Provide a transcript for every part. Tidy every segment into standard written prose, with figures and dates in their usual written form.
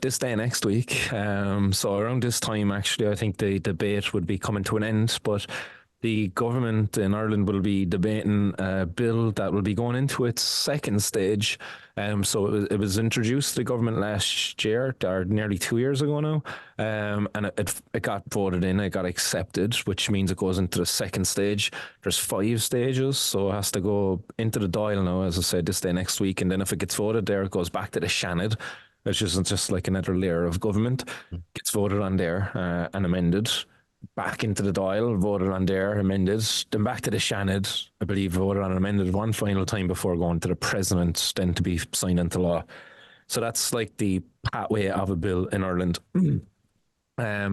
this day next week. So around this time, actually, I think the debate would be coming to an end. But the government in Ireland will be debating a bill that will be going into its second stage. So it was introduced to the government last year, or nearly 2 years ago now, and it got voted in, it got accepted, which means it goes into the second stage. There's 5 stages, so it has to go into the Dáil now, as I said, this day next week, and then if it gets voted there, it goes back to the Seanad, which isn't just like another layer of government, gets voted on there and amended. Back into the Dáil, voted on there, amended, then back to the Seanad, I believe, voted on and amended one final time before going to the President, then to be signed into law. So that's like the pathway of a bill in Ireland.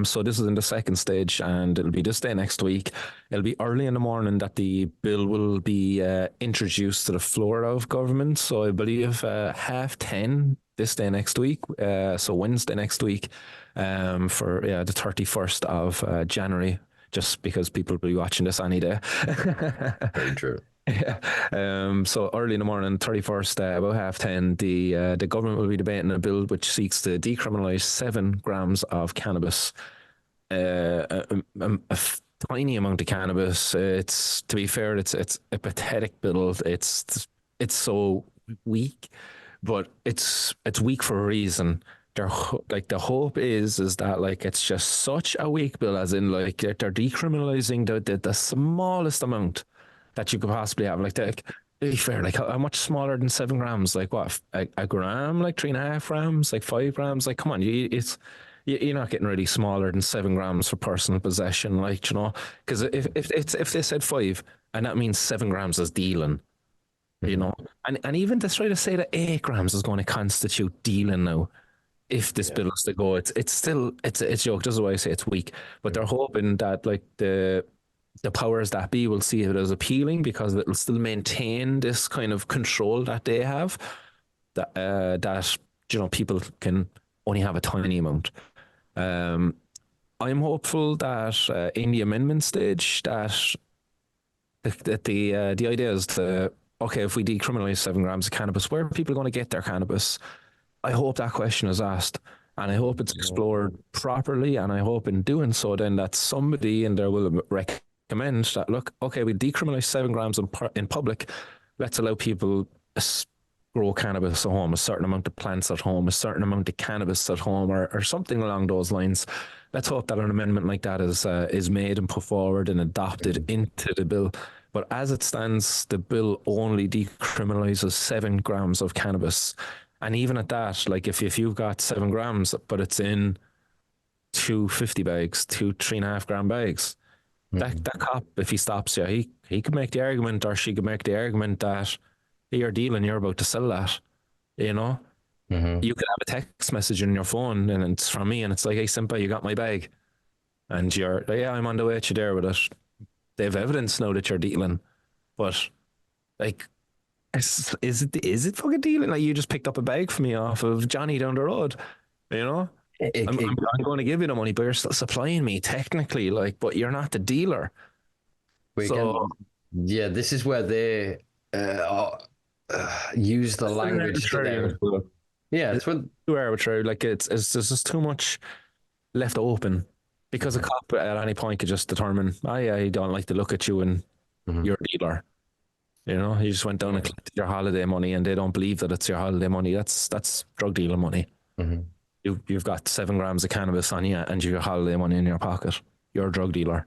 So this is in the second stage, and it'll be this day next week. It'll be early in the morning that the bill will be introduced to the floor of government. So I believe 10:30 this day next week, so Wednesday next week, for the 31st of January, just because people will be watching this any day. Very true. Yeah. So early in the morning, 31st, about 10:30, the government will be debating a bill which seeks to decriminalise 7 grams of cannabis. A tiny amount of cannabis. It's, to be fair, it's a pathetic bill. It's so weak, but it's weak for a reason. The hope is that like it's just such a weak bill, as in like they're decriminalising the smallest amount that you could possibly have. Like, to be fair, like how much smaller than 7 grams? Like what, a gram? Like 3.5 grams? Like 5 grams? Like, come on, you're not getting really smaller than 7 grams for personal possession, like, you know, because if they said 5, and that means 7 grams is dealing, you know, and even to try to say that 8 grams is going to constitute dealing now, if this bill is to go, it's still a joke. This is why I say it's weak. But they're hoping that like the powers that be will see it as appealing, because it'll still maintain this kind of control that they have, that you know, people can only have a tiny amount. I'm hopeful that in the amendment stage that the idea is to, okay, if we decriminalise 7 grams of cannabis, where are people going to get their cannabis? I hope that question is asked, and I hope it's explored properly, and I hope in doing so then that somebody in there will recommend that, look, okay, we decriminalise 7 grams in public, let's allow people grow cannabis at home, a certain amount of plants at home, a certain amount of cannabis at home, or something along those lines. Let's hope that an amendment like that is made and put forward and adopted into the bill. But as it stands, the bill only decriminalises 7 grams of cannabis. And even at that, like if you've got 7 grams, but it's in 2 50 bags, 2 3.5 gram bags, that cop, if he stops you, he could make the argument, or she could make the argument that you're dealing, you're about to sell that, you know? You could have a text message in your phone and it's from me, and it's like, hey, Simpa, you got my bag? And you're like, yeah, I'm on the way to you there with it. They have evidence now that you're dealing. But like, is it fucking dealing? Like, you just picked up a bag for me off of Johnny down the road, you know? I'm going to give you the money, but you're still supplying me technically, like, but you're not the dealer. So, yeah, this is where they use the language. It's too arbitrary. Like, it's there's just too much left open, because a cop at any point could just determine, I don't like the look at you, and you're a dealer. You know, you just went down and collected your holiday money, and they don't believe that it's your holiday money. That's drug dealer money. You've got 7 grams of cannabis on you, and your holiday money in your pocket. You're a drug dealer.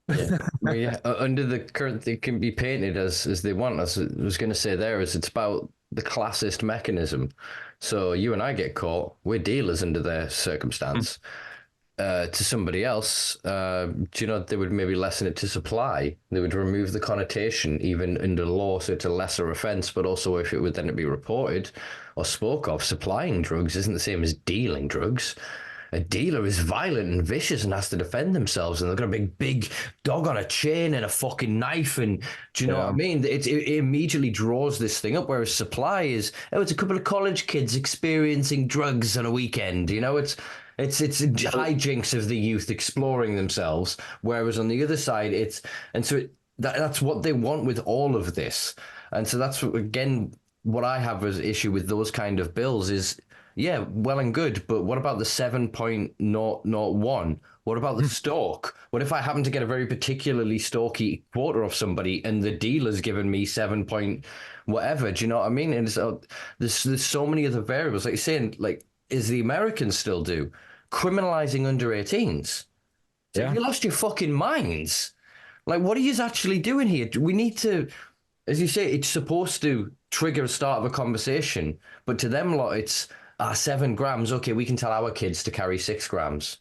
Under the current, they can be painted as they want. As I was going to say there, is it's about the classist mechanism. So you and I get caught, we're dealers under their circumstance. To somebody else, do you know, they would maybe lessen it to supply. They would remove the connotation even under law, so it's a lesser offence, but also if it would then be reported or spoke of, supplying drugs isn't the same as dealing drugs. A dealer is violent and vicious and has to defend themselves, and they've got a big dog on a chain and a fucking knife, and do you know what I mean? It immediately draws this thing up, whereas supply is, it's a couple of college kids experiencing drugs on a weekend, you know, it's hijinks of the youth exploring themselves, whereas on the other side that's what they want with all of this. And so that's again what I have as issue with those kind of bills is Yeah, well and good, but what about the 7.001? What about the stalk? What if I happen to get a very particularly stalky quota of somebody and the dealer's given me 7 point whatever? Do you know what I mean? And so there's so many other variables. Like you're saying, like, as the Americans still do, criminalizing under 18s. So if Yeah. you lost your fucking minds, like, what are you actually doing here? We need to, as you say, it's supposed to trigger a start of a conversation, but to them lot, it's 7 grams. Okay, we can tell our kids to carry 6 grams.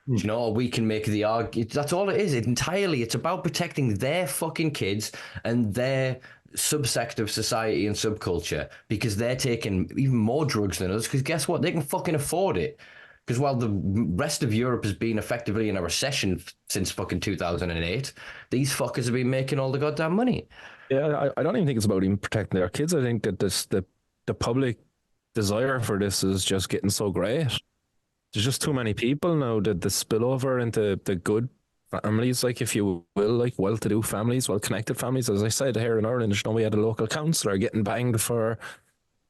Do you know, or we can make the argument. That's all it is. It's about protecting their fucking kids and their subsect of society and subculture because they're taking even more drugs than us. Because guess what? They can fucking afford it. Because while the rest of Europe has been effectively in a recession since fucking 2008, these fuckers have been making all the goddamn money. Yeah, I don't even think it's about even protecting their kids. I think that the public desire for this is just getting so great. There's just too many people now that the spillover into the good families, like if you will, like well-to-do families, well-connected families. As I said here in Ireland, we had a local councillor getting banged for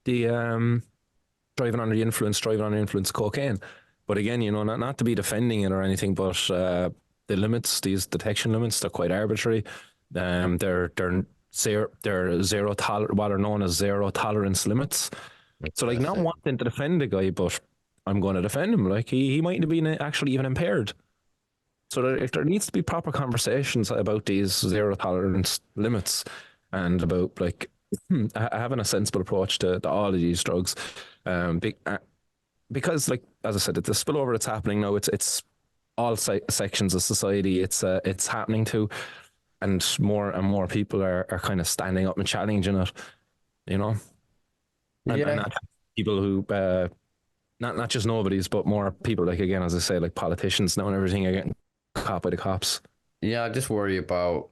the driving under the influence of cocaine. But again, not to be defending it or anything, but the limits, these detection limits, they're quite arbitrary. They're zero what are known as zero tolerance limits. So like, not wanting to defend the guy, but I'm going to defend him. Like he might have been actually even impaired. So if there needs to be proper conversations about these zero tolerance limits and about like having a sensible approach to all of these drugs, because like as I said, it's a spillover that's happening now. It's all sections of society. It's happening to, and more people are kind of standing up and challenging it. And not people who not just nobodies, but more people, like, again, as I say, like politicians now and everything, are getting caught by the cops. Yeah, I just worry about,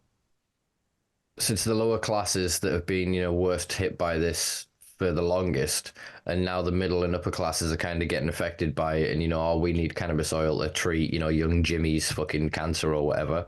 since the lower classes that have been, worst hit by this for the longest, and now the middle and upper classes are kind of getting affected by it, and we need cannabis oil to treat, young Jimmy's fucking cancer or whatever.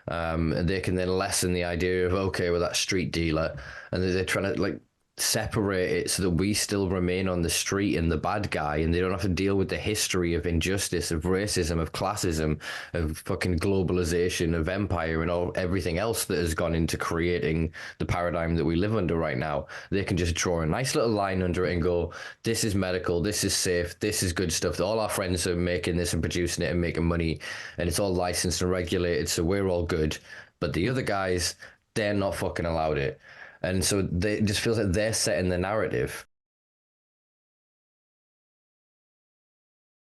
And they can then lessen the idea of, okay, well, that street dealer, and they're trying to like separate it so that we still remain on the street and the bad guy, and they don't have to deal with the history of injustice, of racism, of classism, of fucking globalization, of empire, and everything else that has gone into creating the paradigm that we live under right now. They can just draw a nice little line under it and go, this is medical, this is safe, this is good stuff. All our friends are making this and producing it and making money, and it's all licensed and regulated, so we're all good. But the other guys, they're not fucking allowed it. And so it just feels like they're setting the narrative.